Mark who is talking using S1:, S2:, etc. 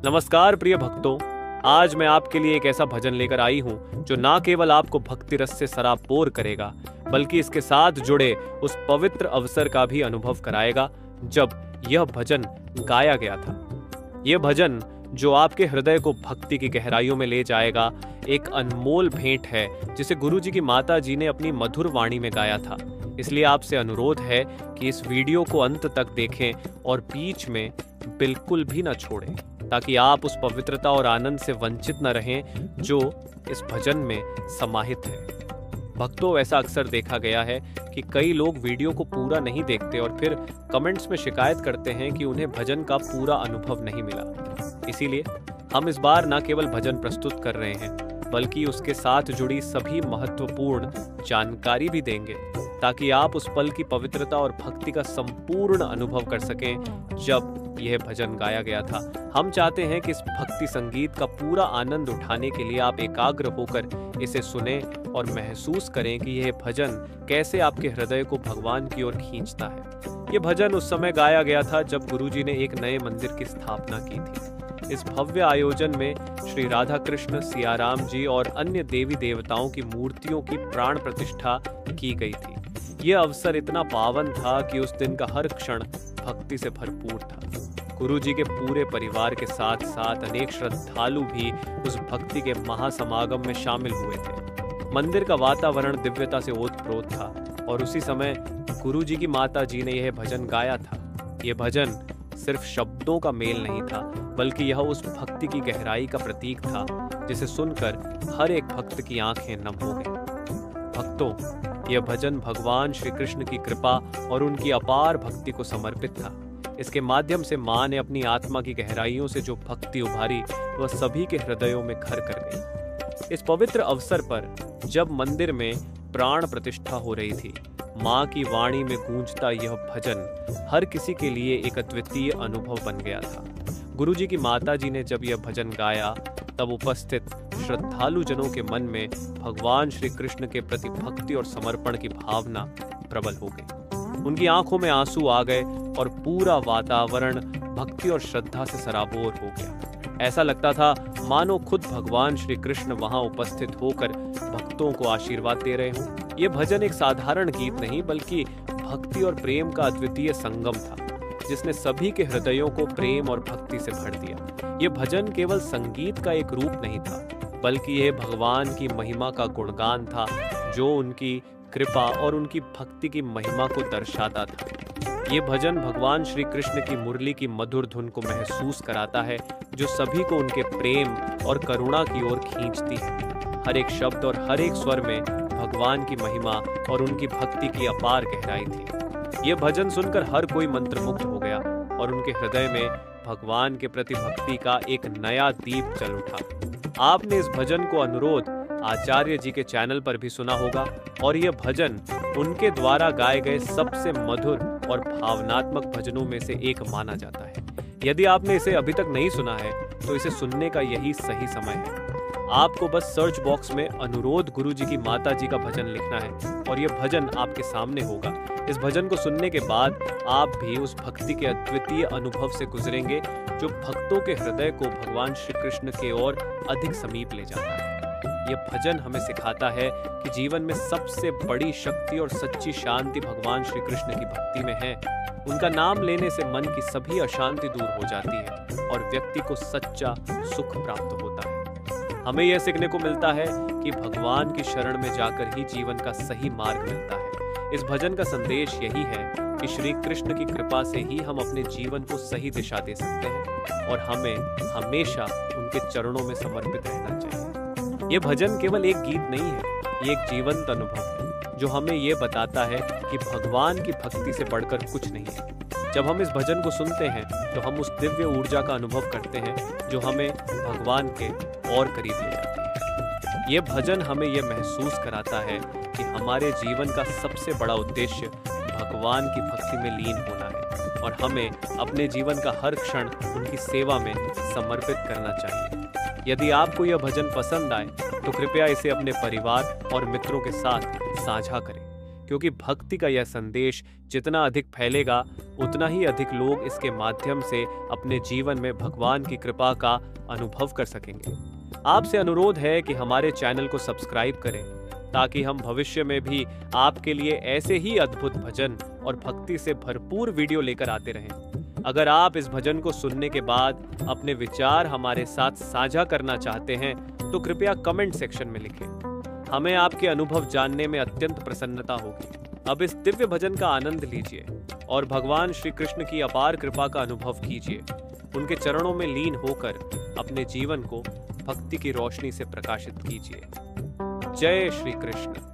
S1: नमस्कार प्रिय भक्तों, आज मैं आपके लिए एक ऐसा भजन लेकर आई हूँ जो ना केवल आपको भक्ति रस से सराबोर करेगा, बल्कि इसके साथ जुड़े उस पवित्र अवसर का भी अनुभव कराएगा जब यह भजन गाया गया था। यह भजन जो आपके हृदय को भक्ति की गहराइयों में ले जाएगा, एक अनमोल भेंट है जिसे गुरुजी की माता जी ने अपनी मधुर वाणी में गाया था। इसलिए आपसे अनुरोध है कि इस वीडियो को अंत तक देखें और बीच में बिल्कुल भी न छोड़ें, ताकि आप उस पवित्रता और आनंद से वंचित न रहें जो इस भजन में समाहित है। भक्तों, ऐसा अक्सर देखा गया है कि कई लोग वीडियो को पूरा नहीं देखते और फिर कमेंट्स में शिकायत करते हैं कि उन्हें भजन का पूरा अनुभव नहीं मिला। इसीलिए हम इस बार न केवल भजन प्रस्तुत कर रहे हैं, बल्कि उसके साथ जुड़ी सभी महत्वपूर्ण जानकारी भी देंगे, ताकि आप उस पल की पवित्रता और भक्ति का संपूर्ण अनुभव कर सकें जब यह भजन गाया गया था। हम चाहते हैं कि इस भक्ति संगीत का पूरा आनंद उठाने के लिए आप एकाग्र होकर इसे सुने और महसूस करें कि यह भजन कैसे आपके हृदय को भगवान की ओर खींचता है। यह भजन उस समय गाया गया था जब गुरुजी ने एक नए मंदिर की स्थापना की थी। इस भव्य आयोजन में श्री राधा कृष्ण, सियाराम जी और अन्य देवी देवताओं की मूर्तियों की प्राण प्रतिष्ठा की गई थी। यह अवसर इतना पावन था कि उस दिन का हर क्षण भक्ति से भरपूर था। गुरुजी के पूरे परिवार के साथ साथ अनेक श्रद्धालु भी उस भक्ति के महासमागम में शामिल हुए थे। मंदिर का वातावरण दिव्यता से ओतप्रोत था और उसी समय गुरुजी की माता जी ने यह भजन गाया था। यह भजन सिर्फ शब्दों का मेल नहीं था, बल्कि यह उस भक्ति की गहराई का प्रतीक था जिसे सुनकर हर एक भक्त की आंखें नम हो गईं। भक्तों, यह भजन भगवान श्री कृष्ण की कृपा और उनकी अपार भक्ति को समर्पित था। इसके माध्यम से मां ने अपनी आत्मा की गहराइयों से जो भक्ति उभारी, वह सभी के हृदयों में घर कर गई। इस पवित्र अवसर पर जब मंदिर में प्राण प्रतिष्ठा हो रही थी, मां की वाणी में गूंजता यह भजन हर किसी के लिए एक अद्वितीय अनुभव बन गया था। गुरुजी की माता जी ने जब यह भजन गाया, तब उपस्थित श्रद्धालु जनों के मन में भगवान श्री कृष्ण के प्रति भक्ति और समर्पण की भावना प्रबल हो गई। उनकी आंखों में आंसू आ गए और पूरा वातावरण भक्ति और श्रद्धा से सराबोर हो गया। ऐसा लगता था मानो खुद भगवान श्री कृष्ण वहां उपस्थित होकर भक्तों को आशीर्वाद दे रहे हों। यह भजन एक साधारण गीत नहीं, बल्कि भक्ति और प्रेम का अद्वितीय संगम था, जिसने सभी के हृदयों को प्रेम और भक्ति से भर दिया। यह भजन केवल संगीत का एक रूप नहीं था, बल्कि यह भगवान की महिमा का गुणगान था, जो उनकी कृपा और उनकी भक्ति की महिमा को दर्शाता था। ये भजन भगवान श्री कृष्ण की मुरली की मधुर धुन को महसूस कराता है, जो सभी को उनके प्रेम और करुणा की ओर खींचती है। हर एक शब्द और हर एक स्वर में भगवान की महिमा और उनकी भक्ति की अपार गहराई थी। ये भजन सुनकर हर कोई मंत्रमुग्ध हो गया और उनके हृदय में भगवान के प्रति भक्ति का एक नया दीप जल उठा। आपने इस भजन को अनुरोध आचार्य जी के चैनल पर भी सुना होगा और यह भजन उनके द्वारा गाए गए सबसे मधुर और भावनात्मक भजनों में से एक माना जाता है। यदि आपने इसे अभी तक नहीं सुना है, तो इसे सुनने का यही सही समय है। आपको बस सर्च बॉक्स में अनुरोध गुरुजी की माता जी का भजन लिखना है और यह भजन आपके सामने होगा। इस भजन को सुनने के बाद आप भी उस भक्ति के अद्वितीय अनुभव से गुजरेंगे, जो भक्तों के हृदय को भगवान श्री कृष्ण की ओर अधिक समीप ले जाता है। यह भजन हमें सिखाता है कि जीवन में सबसे बड़ी शक्ति और सच्ची शांति भगवान श्री कृष्ण की भक्ति में है। उनका नाम लेने से मन की सभी अशांति दूर हो जाती है और व्यक्ति को सच्चा सुख प्राप्त होता है। हमें यह सीखने को मिलता है कि भगवान की शरण में जाकर ही जीवन का सही मार्ग मिलता है। इस भजन का संदेश यही है कि श्री कृष्ण की कृपा से ही हम अपने जीवन को सही दिशा दे सकते हैं और हमें हमेशा उनके चरणों में समर्पित रहना चाहिए। ये भजन केवल एक गीत नहीं है, ये एक जीवंत अनुभव है, जो हमें ये बताता है कि भगवान की भक्ति से बढ़कर कुछ नहीं है। जब हम इस भजन को सुनते हैं, तो हम उस दिव्य ऊर्जा का अनुभव करते हैं, जो हमें भगवान के और करीब ले जाती है। ये भजन हमें यह महसूस कराता है कि हमारे जीवन का सबसे बड़ा उद्देश्य भगवान की भक्ति में लीन होना है और हमें अपने जीवन का हर क्षण उनकी सेवा में समर्पित करना चाहिए। यदि आपको यह भजन पसंद आए, तो कृपया इसे अपने परिवार और मित्रों के साथ साझा करें, क्योंकि भक्ति का यह संदेश जितना अधिक फैलेगा उतना ही अधिक लोग इसके माध्यम से अपने जीवन में भगवान की कृपा का अनुभव कर सकेंगे। आपसे अनुरोध है कि हमारे चैनल को सब्सक्राइब करें ताकि हम भविष्य में भी आपके लिए ऐसे ही अद्भुत भजन और भक्ति से भरपूर वीडियो लेकर आते रहें। अगर आप इस भजन को सुनने के बाद अपने विचार हमारे साथ साझा करना चाहते हैं तो कृपया कमेंट सेक्शन में लिखें। हमें आपके अनुभव जानने में अत्यंत प्रसन्नता होगी। अब इस दिव्य भजन का आनंद लीजिए और भगवान श्री कृष्ण की अपार कृपा का अनुभव कीजिए। उनके चरणों में लीन होकर अपने जीवन को भक्ति की रोशनी से प्रकाशित कीजिए। जय श्री कृष्ण।